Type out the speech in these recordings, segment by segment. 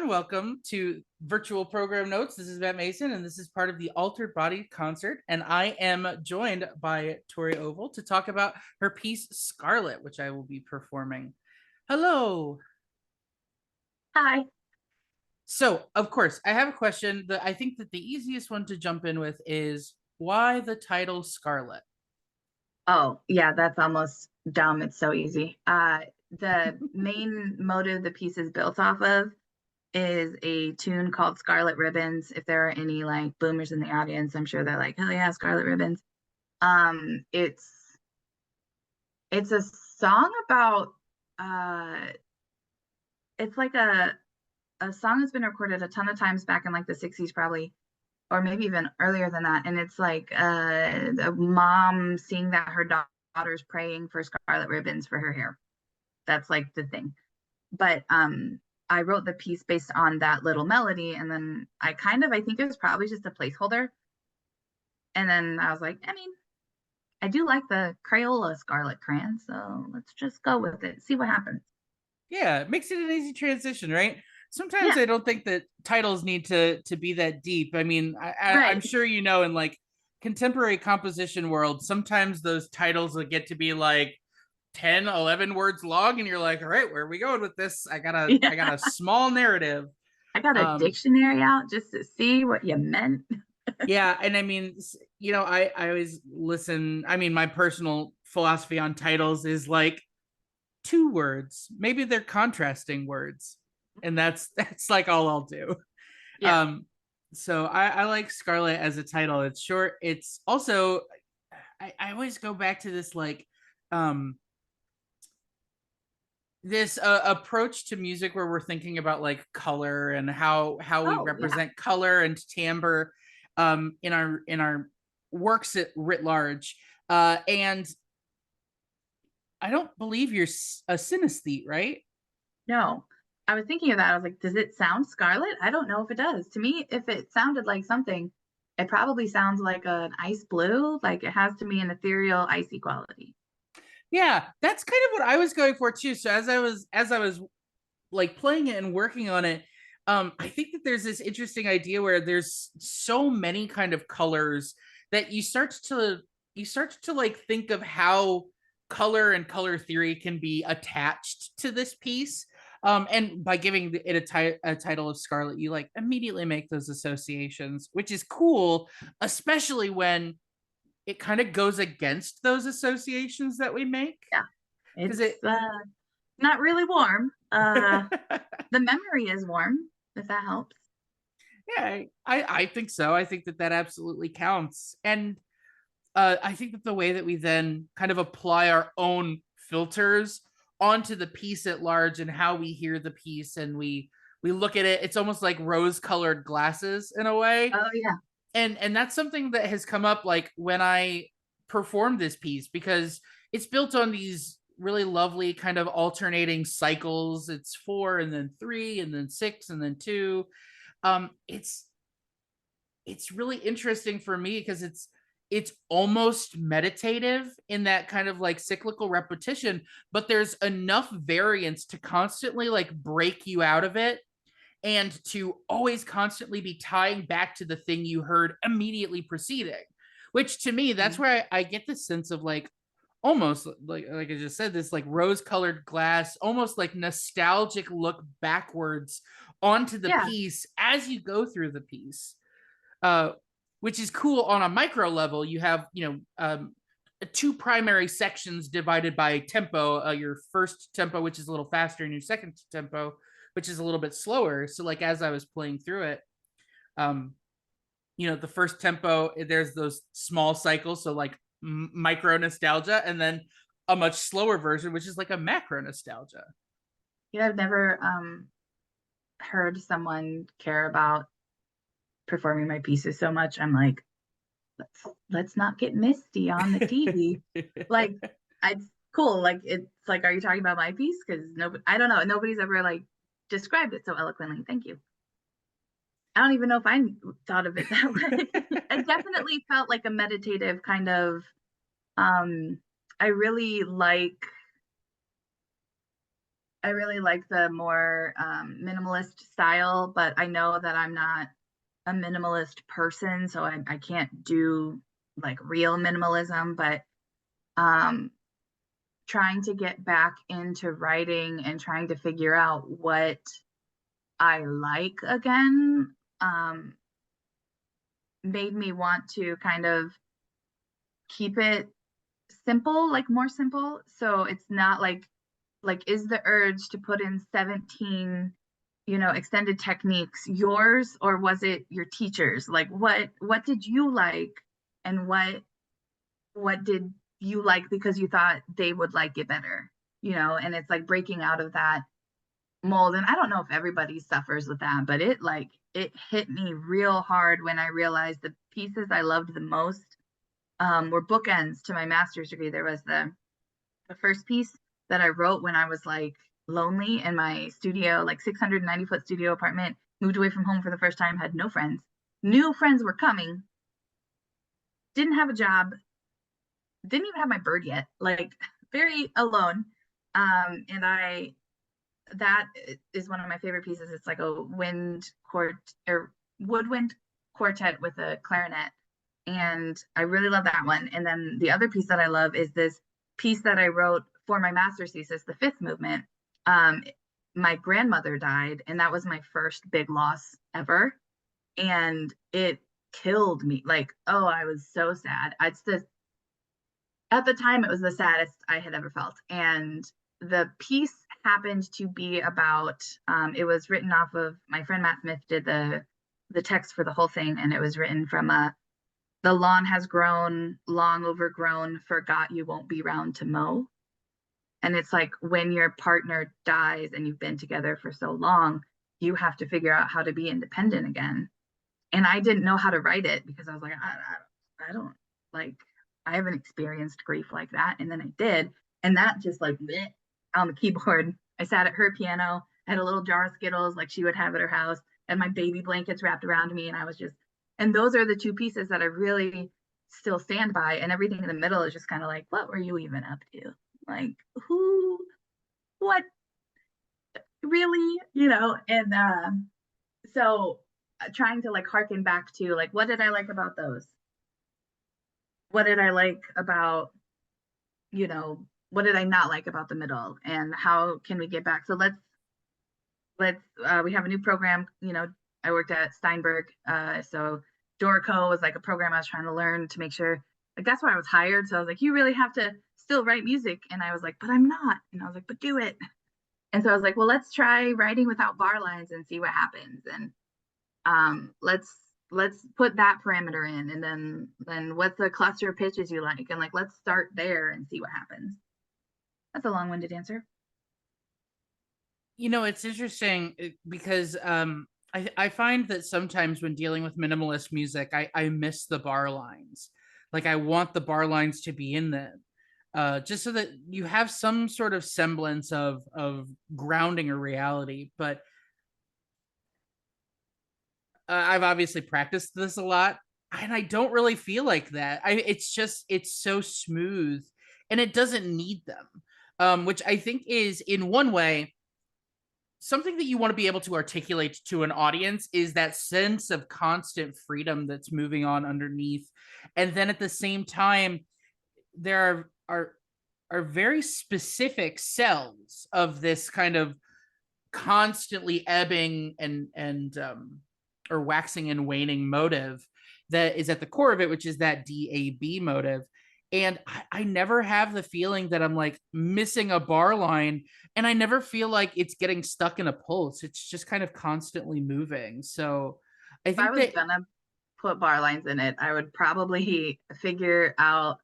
everyone. Welcome to Virtual Program Notes. This is Matt Mason, and this is part of the Altered Body concert. And I am joined by Tori Ovel to talk about her piece Scarlet, which I will be performing. Hello. Hi. So, of course, I have a question that I think that the easiest one to jump in with is why the title Scarlet? Oh, yeah, that's almost dumb. It's so easy. The main motive the piece is built off of is a tune called Scarlet Ribbons. If there are any like boomers in the audience, I'm sure they're like, "Oh yeah, Scarlet Ribbons." Um, it's it's a song about uh it's like a song that's been recorded a ton of times back in like the 60s probably, or maybe even earlier than that. And it's like a mom seeing that her daughter's praying for scarlet ribbons for her hair. That's like the thing. But I wrote the piece based on that little melody, and then I think it was probably just a placeholder. And then I was like, I mean, I do like the Crayola Scarlet Crayon, so let's just go with it, see what happens. Yeah, it makes it an easy transition, right? Sometimes Yeah, I don't think that titles need to be that deep. I mean, I'm right. sure you know in like contemporary composition world, sometimes those titles will get to be like 10, 11 words long, and you're like, all right, where are we going with this? I got Yeah, a small narrative. I got a Um, dictionary out just to see what you meant. yeah, and I mean, I always listen. I mean, my personal philosophy on titles is like two words. Maybe they're contrasting words, and that's like all I'll do. Yeah. Um, so I like Scarlet as a title. It's short. It's also I always go back to this like um this approach to music where we're thinking about like color and how we Oh, yeah. represent color and timbre in our works at writ large. And I don't believe you're a synesthete, right? No. I was thinking of that. I was like, does it sound scarlet? I don't know if it does. To me, if it sounded like something, it probably sounds like an ice blue. Like it has to be an ethereal, icy quality. Yeah, that's kind of what I was going for too. So as I was like playing it and working on it, I think that there's this interesting idea where there's so many kind of colors that you start to like think of how color and color theory can be attached to this piece. And by giving it a title of Scarlet, you like immediately make those associations, which is cool, especially when it kind of goes against those associations that we make Yeah. because It's it not really warm. The memory is warm, if that helps. yeah, I think so. I think that that absolutely counts. And I think that the way that we then kind of apply our own filters onto the piece at large and how we hear the piece and we look at it, it's almost like rose colored glasses in a way. Oh yeah. And that's something that has come up like when I performed this piece because it's built on these really lovely kind of alternating cycles. It's four and then three and then six and then two. It's really interesting for me because it's almost meditative in that kind of like cyclical repetition, but there's enough variance to constantly like break you out of it and to always constantly be tying back to the thing you heard immediately preceding, which to me that's Mhm. where I get this sense of like almost like I just said, this like rose colored glass, almost like nostalgic look backwards onto the Yeah. piece as you go through the piece, uh, which is cool on a micro level. You have, two primary sections divided by tempo. Your first tempo, which is a little faster, and your second tempo, which is a little bit slower. So, like as I was playing through it, um, the first tempo, there's those small cycles, so like micro nostalgia, and then a much slower version, which is like a macro nostalgia. I've never heard someone care about performing my pieces so much. I'm like, let's not get misty on the TV. Like, it's cool. Like, it's like, are you talking about my piece? Because nobody, I don't know. Nobody's ever like described it so eloquently. Thank you. I don't even know if I thought of it that way. It definitely felt like a meditative kind of. Um, I really like I really like the more minimalist style, but I know that I'm not a minimalist person, so I can't do like real minimalism, but um, trying to get back into writing and trying to figure out what I like again made me want to kind of keep it simple, like more simple. So it's not like is the urge to put in 17 extended techniques yours or was it your teachers? Like what did you like and what did you like because you thought they would like it better? And it's like breaking out of that mold. And I don't know if everybody suffers with that, but it hit me real hard when I realized the pieces I loved the most were bookends to my master's degree. There was the first piece that I wrote when I was like lonely in my studio, like 690-foot studio apartment, moved away from home for the first time, had no friends, knew friends were coming, didn't have a job, didn't even have my bird yet, like very alone. And that is one of my favorite pieces. It's like a wind quart or woodwind quartet with a clarinet. And I really love that one. And then the other piece that I love is this piece that I wrote for my master's thesis, the fifth movement. Um, my grandmother died, and that was my first big loss ever. And it killed me. Like, oh, I was so sad. It's the At the time it was the saddest I had ever felt. And the piece happened to be about it was written off of my friend Matt Smith did the text for the whole thing, and it was written from a the lawn has grown long overgrown, forgot you won't be round to mow. And it's like when your partner dies and you've been together for so long, you have to figure out how to be independent again. And I didn't know how to write it because I was like, I don't like, I haven't experienced grief like that. And then I did. And that just like bleh, on the keyboard. I sat at her piano, I had a little jar of Skittles like she would have at her house, and my baby blankets wrapped around me. And I was just, and those are the two pieces that I really still stand by. And everything in the middle is just kind of like, what were you even up to? Like, who, what, really? And so trying to like harken back to like, what did I like about those? What did I like about, you know, what did I not like about the middle? And how can we get back? So we have a new program. I worked at Steinberg. So Dorico was like a program I was trying to learn to make sure, like, that's why I was hired. So I was like, you really have to still write music. And I was like, but I'm not. And I was like, but do it. And so I was like, well, let's try writing without bar lines and see what happens. And let's put that parameter in. And then what's the cluster of pitches you like? And like, let's start there and see what happens. That's a long-winded answer. It's interesting because I find that sometimes when dealing with minimalist music, I miss the bar lines. Like I want the bar lines to be in them. Just so that you have some sort of semblance of grounding or reality. But I've obviously practiced this a lot, and I don't really feel like that. It's so smooth, and it doesn't need them, which I think is in one way something that you want to be able to articulate to an audience is that sense of constant freedom that's moving on underneath, and then at the same time there are very specific cells of this kind of constantly ebbing and or waxing and waning motive that is at the core of it, which is that DAB motive. And I never have the feeling that I'm like missing a bar line, and I never feel like it's getting stuck in a pulse. It's just kind of constantly moving. So I If I think was that gonna put bar lines in it, I would probably figure out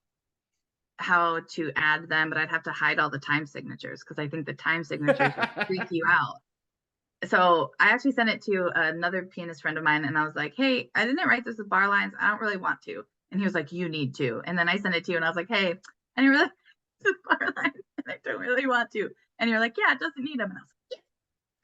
how to add them, but I'd have to hide all the time signatures because I think the time signatures would freak you out. So I actually sent it to another pianist friend of mine, and I was like, "Hey, I didn't write this with bar lines. I don't really want to." And he was like, "You need to." And then I sent it to you, and I was like, "Hey, I didn't really with bar lines, and I don't really want to." And you're like, "Yeah, it doesn't need them." And I was like,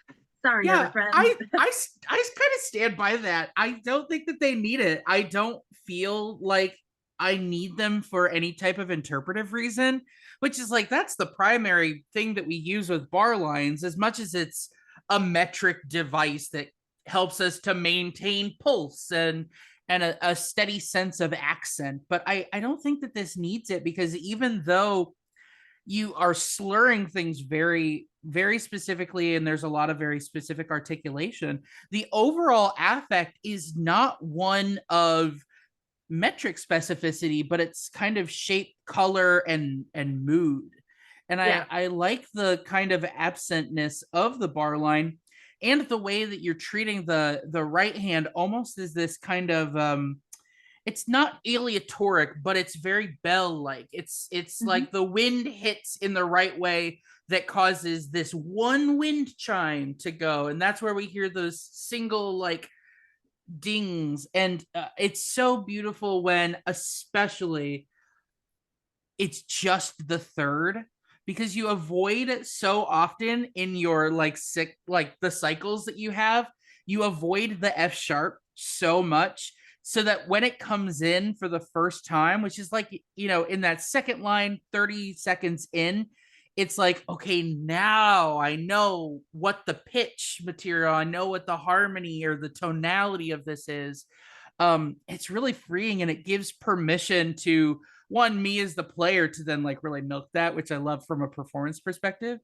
"Yeah, sorry, other yeah, friends." I kind of stand by that. I don't think that they need it. I don't feel like I need them for any type of interpretive reason, which is like that's the primary thing that we use with bar lines, as much as it's a metric device that helps us to maintain pulse and a steady sense of accent. But I don't think that this needs it, because even though you are slurring things very, very specifically, and there's a lot of very specific articulation, the overall affect is not one of metric specificity, but it's kind of shape, color, and mood. And Yeah. I like the kind of absentness of the bar line, and the way that you're treating the right hand almost as this kind of it's not aleatoric, but it's very bell like. It's Hmm. like the wind hits in the right way that causes this one wind chime to go, and that's where we hear those single like dings. And it's so beautiful when, especially, it's just the third, because you avoid so often in your like sick like the cycles that you have, you avoid the F sharp so much, so that when it comes in for the first time, which is like, in that second line 30 seconds in, it's like, okay, now I know what the pitch material, I know what the harmony or the tonality of this is. It's really freeing, and it gives permission to, one, me as the player to then like really milk that, which I love from a performance perspective.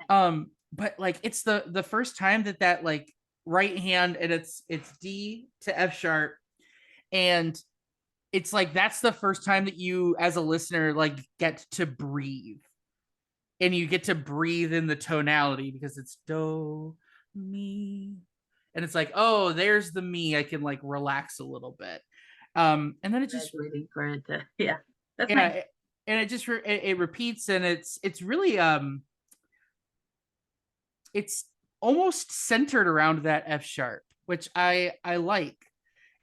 But like it's the first time that like right hand, and it's D to F sharp, and it's like that's the first time that you as a listener like get to breathe, and you get to breathe in the tonality, because it's do me, and it's like, oh, there's the me, I can like relax a little bit. And then it I was just, waiting for it to, yeah, that's yeah, nice. and it just it repeats, and it's really it's almost centered around that F sharp, which I like.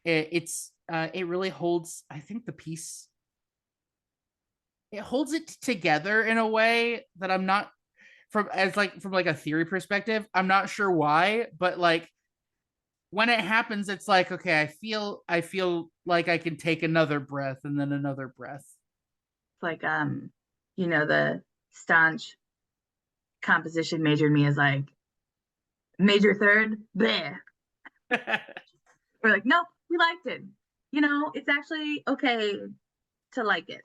It really holds, I think, the piece, it holds it together in a way that I'm not, from like a theory perspective, I'm not sure why, but like when it happens, it's like, okay, I feel like I can take another breath, and then another breath. It's like, the staunch composition major in me is like, major third, bleh. We're like, nope, we liked it. It's actually okay to like it.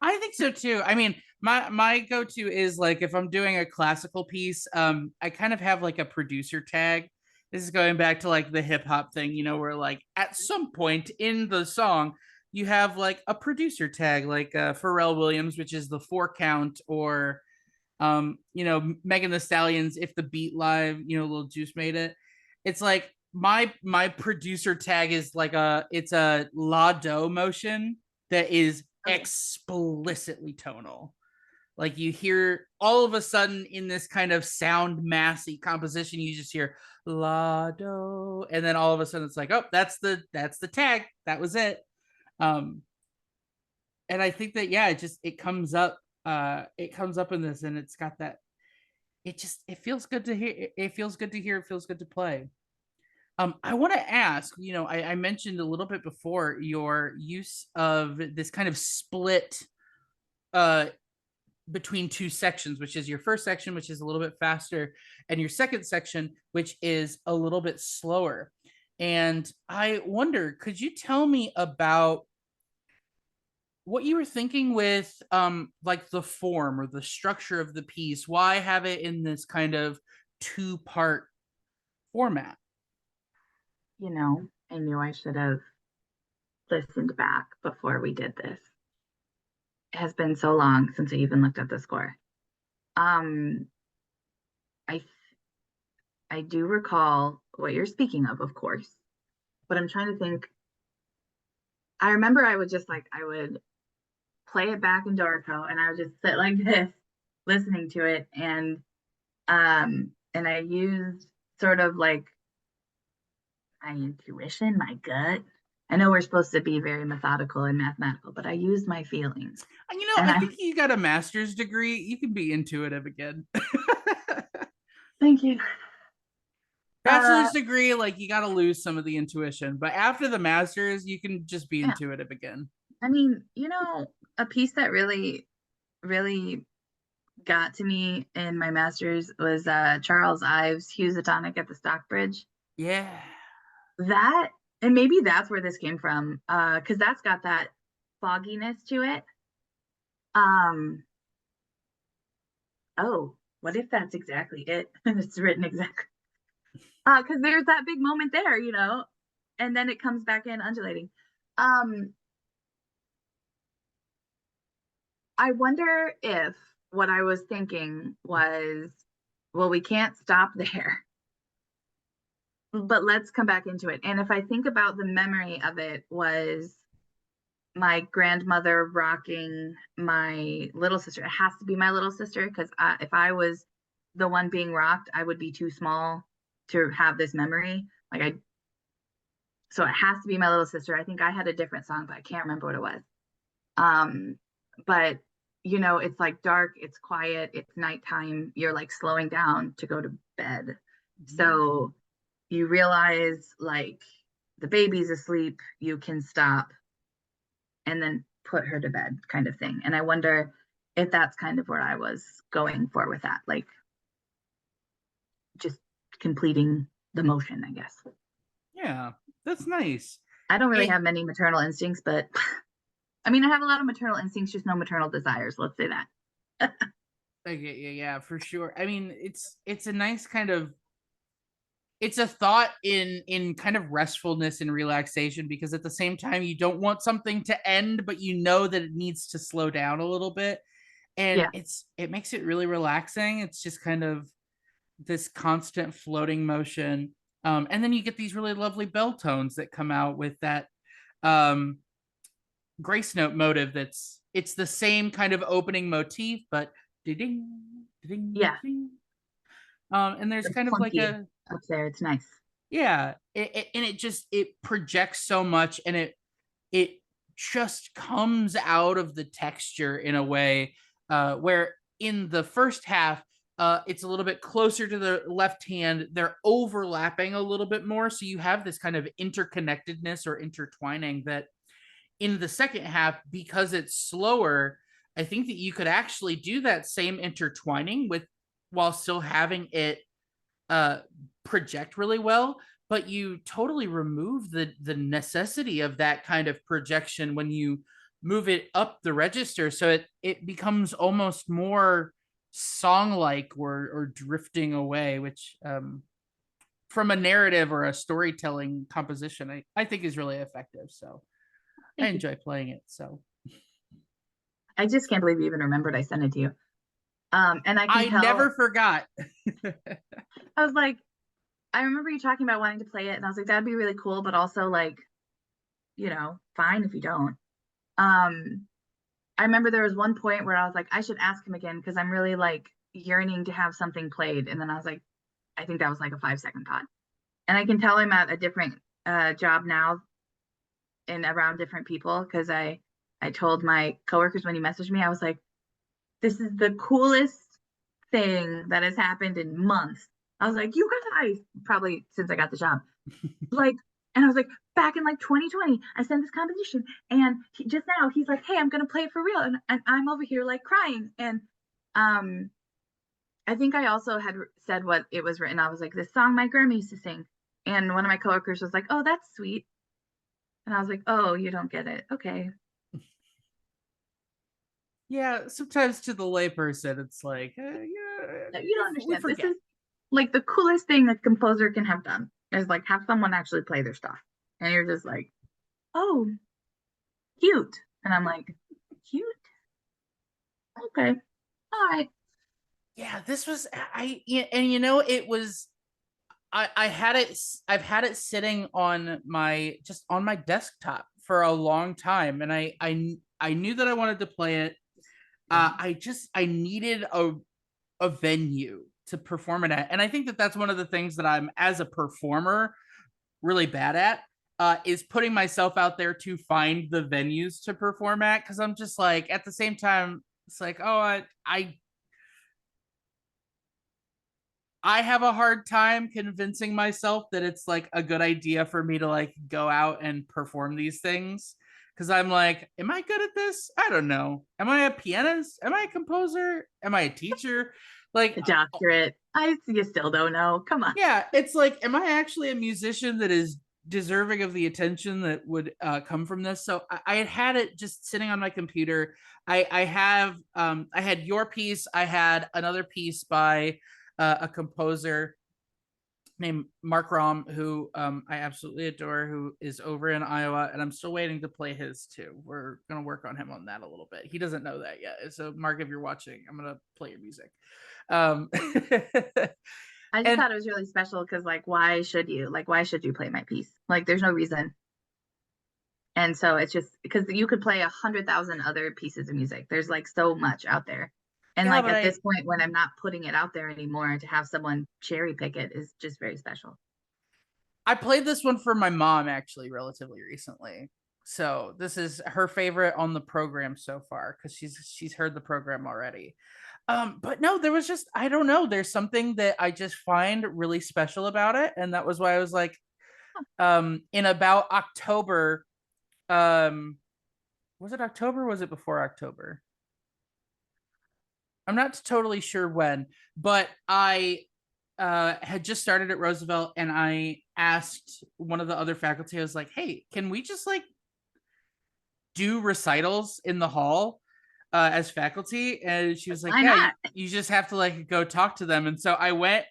I think so too. I mean, my go-to is like if I'm doing a classical piece, I kind of have like a producer tag. This is going back to like the hip hop thing, where like at some point in the song you have like a producer tag, like Pharrell Williams, which is the 4 count, or Megan the Stallion's "If the Beat Live," Lil Juice made it. It's like my producer tag is like it's a la do motion that is Okay. explicitly tonal. Like you hear all of a sudden in this kind of sound massy composition, you just hear la do, and then all of a sudden it's like, oh, that's the tag. That was it. Um, and I think that, yeah, it comes up in this, and it's got that, it feels good to hear. It feels good to hear. It feels good to play. I want to ask, I mentioned a little bit before your use of this kind of split uh between two sections, which is your first section, which is a little bit faster, and your second section, which is a little bit slower. And I wonder, could you tell me about what you were thinking with like the form or the structure of the piece? Why have it in this kind of two-part format? I knew I should have listened back before we did this. It has been so long since I even looked at the score. Um, I I do recall what you're speaking of course, but I'm trying to think. I remember I would play it back in Dorico, and I would just sit like this, listening to it, and I used sort of like my intuition, my gut. I know we're supposed to be very methodical and mathematical, but I used my feelings. And I I think you got a master's degree. You can be intuitive again. thank you. Uh Bachelor's degree, like you got to lose some of the intuition, but after the master's, you can just be yeah, intuitive again. I mean, a piece that really, really got to me in my master's was Charles Ives' Housatonic at the Stockbridge. Yeah. That, and maybe that's where this came from, because that's got that fogginess to it. Um, oh, what if that's exactly it? And it's written exactly. Because there's that big moment there, and then it comes back in undulating. Um, I wonder if what I was thinking was, well, we can't stop there, but let's come back into it. And if I think about the memory of it was my grandmother rocking my little sister. It has to be my little sister because if I was the one being rocked, I would be too small to have this memory. So it has to be my little sister. I think I had a different song, but I can't remember what it was. Um, but it's like dark, it's quiet, it's nighttime. You're like slowing down to go to bed. Mhm. So you realize like the baby's asleep, you can stop and then put her to bed kind of thing. And I wonder if that's kind of where I was going for with that, like just completing the motion, I guess. Yeah, that's nice. I don't really It have many maternal instincts, but I mean, I have a lot of maternal instincts, just no maternal desires. Let's say that. like yeah, yeah, for sure. I mean, it's a nice kind of it's a thought in kind of restfulness and relaxation because at the same time you don't want something to end, but you know that it needs to slow down a little bit. And Yeah. it makes it really relaxing. It's just kind of this constant floating motion. And then you get these really lovely bell tones that come out with that um grace note motive it's the same kind of opening motif, but ding ding Yeah. ding. And there's The kind of like plunky a up there. It's nice. yeah, and it just it projects so much, and it just comes out of the texture in a way where in the first half it's a little bit closer to the left hand. They're overlapping a little bit more, so you have this kind of interconnectedness or intertwining that in the second half, because it's slower, I think that you could actually do that same intertwining with while still having it uh project really well, but you totally remove the necessity of that kind of projection when you move it up the register, so it becomes almost more song like or drifting away, which from a narrative or a storytelling composition I think is really effective, so I Thank you. enjoy playing it. So I just can't believe you even remembered I sent it to you. And I can I never tell, forgot. I was like, I remember you talking about wanting to play it, and I was like, that'd be really cool, but also like, fine if you don't. Um, I remember there was one point where I was like, I should ask him again because I'm really like yearning to have something played. And then I was like, I think that was like a 5 second thought. And I can tell I'm at a different job now and around different people because I told my coworkers when he messaged me, I was like, this is the coolest thing that has happened in months. I was like, you guys, probably since I got the job, like, and I was like, back in like 2020, I sent this composition, and just now he's like, hey, I'm gonna play it for real, and I'm over here like crying, and um, I think I also had said what it was written. I was like, this song my grandma used to sing, and one of my coworkers was like, oh, that's sweet, and I was like, oh, you don't get it, okay. Yeah, sometimes to the layperson it's like yeah, No, you don't we understand. This forget. is like the coolest thing a composer can have done is like have someone actually play their stuff, and you're just like, oh, cute, and I'm like, cute, okay, all right. Yeah, this was I yeah, and it was I had it I've had it sitting on my just on my desktop for a long time, and I knew that I wanted to play it. I needed a venue to perform it at, and I think that that's one of the things that I'm as a performer really bad at is putting myself out there to find the venues to perform at, because I'm just like at the same time it's like oh I have a hard time convincing myself that it's like a good idea for me to like go out and perform these things. because I'm like, am I good at this? I don't know. Am I a pianist? Am I a composer? Am I a teacher? Like, A doctorate. You still don't know. Come on. yeah, it's like, am I actually a musician that is deserving of the attention that would come from this? So I had it just sitting on my computer. I had your piece. I had another piece by a composer named Mark Rom, who I absolutely adore, who is over in Iowa, and I'm still waiting to play his too. We're gonna work on him on that a little bit. He doesn't know that yet. So Mark, if you're watching, I'm gonna play your music. Um, I just and thought it was really special because, like, why should you? Like, why should you play my piece? Like, there's no reason. And so it's just because you could play 100,000 other pieces of music. There's like so much out there. And yeah, like but at this point, when I'm not putting it out there anymore, to have someone cherry pick it is just very special. I played this one for my mom actually relatively recently. So this is her favorite on the program so far because she's heard the program already. But no, there was just, I don't know, there's something that I just find really special about it. And that was why I was like, in about October, um, was it October? Was it before October? I'm not totally sure when, but I had just started at Roosevelt and I asked one of the other faculty, I was like, hey, can we just like do recitals in the hall as faculty? And she was like, Why yeah, not? you just have to like go talk to them. And so I went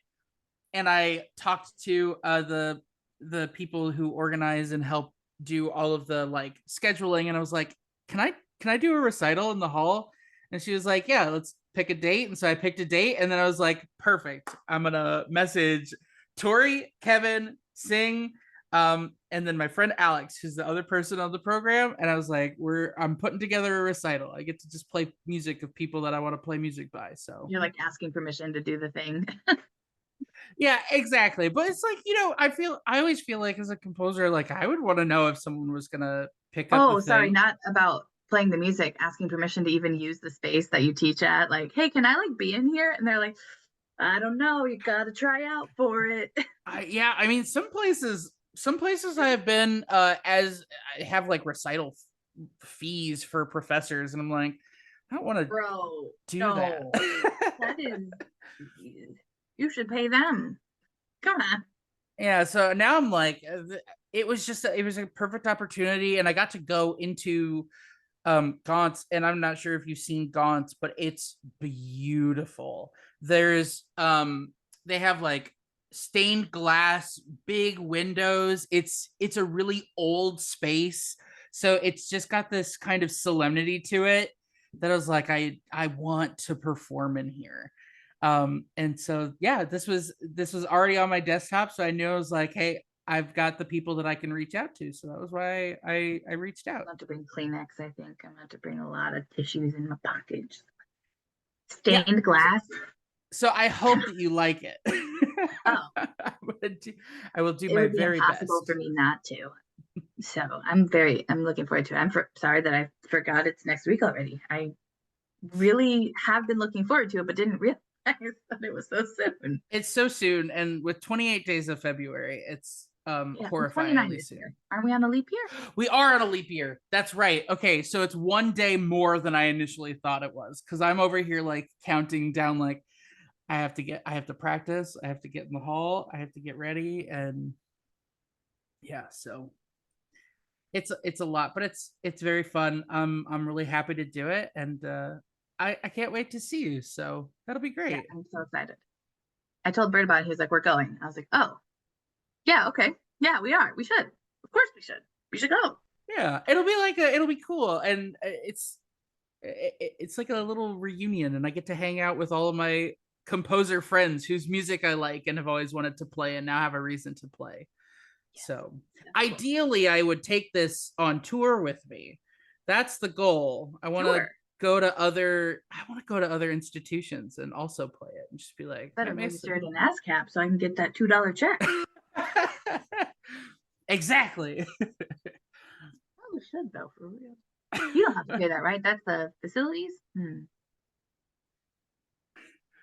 and I talked to the people who organize and help do all of the like scheduling. And I was like, can I do a recital in the hall? And she was like, yeah, let's pick a date. And so I picked a date, and then I was like, perfect. I'm gonna message Tori, Kevin, Sing, and then my friend Alex, who's the other person on the program. And I was like, I'm putting together a recital. I get to just play music of people that I want to play music by. So You're like asking permission to do the thing. yeah, exactly. But it's like, I always feel like as a composer, like I would want to know if someone was gonna pick up the Oh, sorry, thing. not about playing the music, asking permission to even use the space that you teach at. Like, hey, can I like be in here? And they're like, I don't know, you gotta try out for it. Yeah, I mean, some places I have been as I have like recital fees for professors, and I'm like, I don't want to Bro, do that. no. That is, you should pay them. Come on. Yeah, so now I'm like, it was a perfect opportunity, and I got to go into Gaunt's, and I'm not sure if you've seen Gaunt's, but it's beautiful. There's they have like stained glass, big windows. It's a really old space, so it's just got this kind of solemnity to it that I was like, I want to perform in here. And so yeah, this was already on my desktop, so I knew I was like, hey, I've got the people that I can reach out to. So that was why I reached out. I'm going to bring Kleenex, I think. I'm going to bring a lot of tissues in my package. Yeah. Stained glass. So I hope that you like it. Oh, I will do it my would be very impossible best. for me not to. So I'm looking forward to it. Sorry that I forgot it's next week already. I really have been looking forward to it, but didn't realize that it was so soon. It's so soon, and with 28 days of February, it's Yeah, I'm 29 horrifyingly this year. soon. Aren't we on a leap year? We are on a leap year. That's right. Okay, so it's one day more than I initially thought it was, because I'm over here like counting down, like I have to practice, I have to get in the hall, I have to get ready, and yeah, so it's a lot, but it's very fun. I'm really happy to do it, and I can't wait to see you. So that'll be Yeah, great. I'm so excited. I told Bert about it. He was like, "We're going." I was like, "Oh, yeah, okay, yeah, we are. We should. Of course, we should. We should go." Yeah, it'll be cool, and it's like a little reunion, and I get to hang out with all of my composer friends whose music I like and have always wanted to play, and now have a reason to play. Yes, So that's cool. ideally, I would take this on tour with me. That's the goal. Sure. I want to go to other institutions and also play it and just be like, hi Better register Mason. it in ASCAP so I can get that $2 check. Exactly. Probably should though, for real. You don't have to pay that, right? That's the facilities.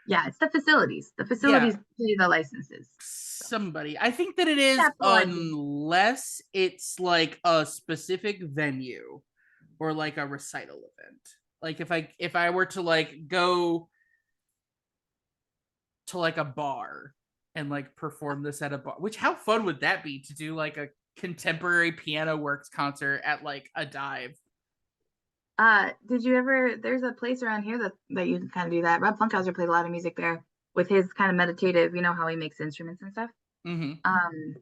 Yeah, it's the facilities. The Yeah, facilities pay the licenses. So somebody. I think that it is capital license. unless it's like a specific venue. or like a recital event. Like if I were to like go to like a bar and like perform this at a bar, which how fun would that be to do like a contemporary piano works concert at like a dive? Did you ever, there's a place around here that you can kind of do that. Rob Funkhauser played a lot of music there with his kind of meditative, you know how he makes instruments and stuff. Mm-hmm. Um,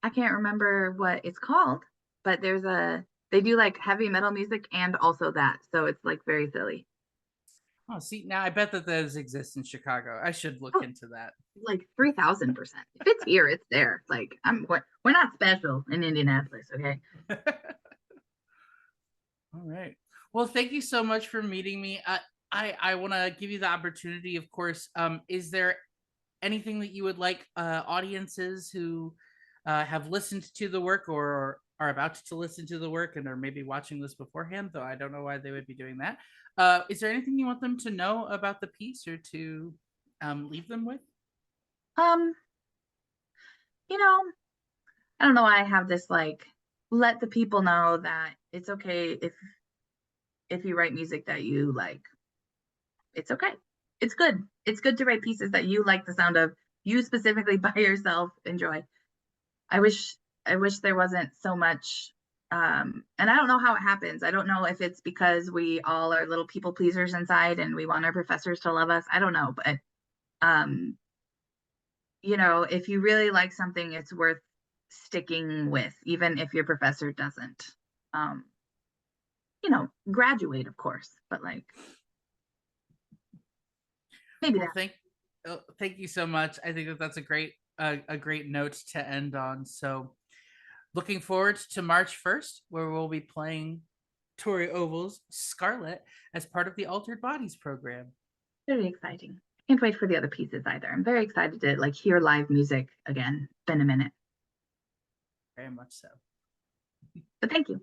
I can't remember what it's called, but they do like heavy metal music and also that. So it's like very silly. Oh, see, now I bet that those exist in Chicago. I should look Oh, into that. like 3000%. If it's here, it's there. Like we're not special in Indianapolis, okay? All right. Well, thank you so much for meeting me. I want to give you the opportunity, of course. Is there anything that you would like audiences who have listened to the work or are about to listen to the work and are maybe watching this beforehand, though I don't know why they would be doing that. Is there anything you want them to know about the piece or to leave them with? Um, you know, I don't know why I have this like let the people know that it's okay if you write music that you like. It's okay. It's good. It's good to write pieces that you like the sound of, you specifically by yourself enjoy. I wish I wish there wasn't so much and I don't know how it happens. I don't know if it's because we all are little people pleasers inside and we want our professors to love us. I don't know, but um if you really like something, it's worth sticking with, even if your professor doesn't. Um, graduate, of course, but like maybe Well, that. thank you so much. I think that that's a great note to end on. So, looking forward to March 1st, where we'll be playing Tori Ovel's Scarlet as part of the Altered Bodies program. Very exciting. Can't wait for the other pieces either. I'm very excited to like hear live music again. It's been a minute. Very much so. But thank you.